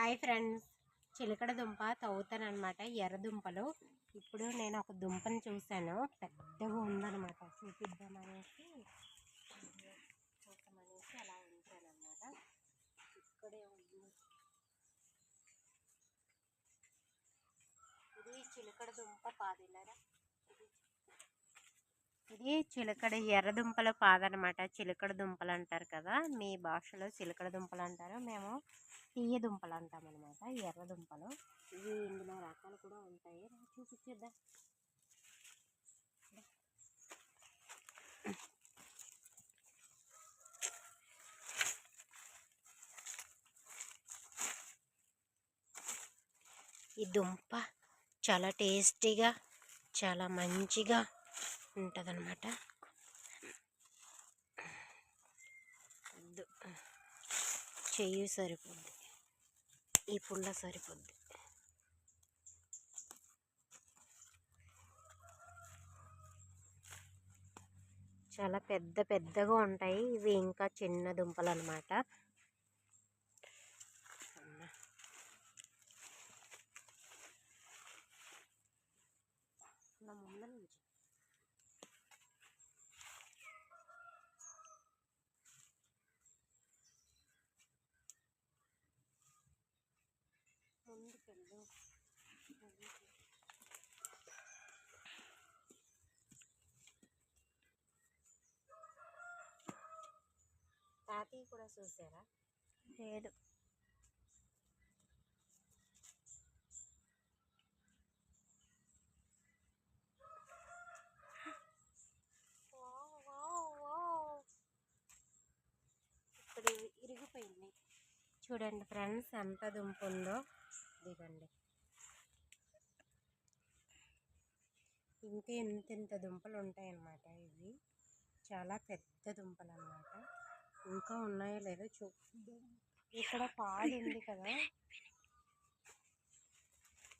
Hi friends, చిలకడ దుంప తవ్వుతానమాట. ఎర్ర దుంపలు. ఇప్పుడు నేను ఒక దుంపని చూశాను, పెద్దగా ఉందన్నమాట. చూపిద్దామనేసి అలా ఉంచానమాట. ఇక్కడే ఉంది. ఇది చిలకడ దుంప పాదిల్లరా. ఇది చిలకడ ఎర్ర దుంపల పాదనమాట. చిలకడ దుంపలు అంటారు కదా, మీ భాషలో చిలకడ దుంపలు అంటారు, మేము తీయ దుంపలు అంటాం అనమాట. ఎర్ర దుంపలు ఇవి ఇందులో రకాలు కూడా ఉంటాయి. చూపించేద్దాం. ఈ దుంప చాలా టేస్టీగా, చాలా మంచిగా ఉంటుందన్నమాట. చెయ్యి సరిపోద్ది, ఈ పుల్ల సరిపోద్ది. చాలా పెద్ద పెద్దగా ఉంటాయి. ఇవి ఇంకా చిన్న దుంపలు అన్నమాట. ముందర నుంచి ముందుకెళ్ళు. తాతయ్య కూడా చూసారా? లేదు. ఇక్కడ ఇరిగిపోయింది. చూడండి ఫ్రెండ్స్, ఎంత దుంప ఉందో. దిగండి. ఇంత దుంపలు ఉంటాయన్నమాట. ఇవి చాలా పెద్ద దుంపలు అన్నమాట. ఇంకా ఉన్నాయో లేదో చూద్దాం. ఇక్కడ పాదు ఉంది కదా,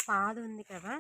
పాదు ఉంది కదా,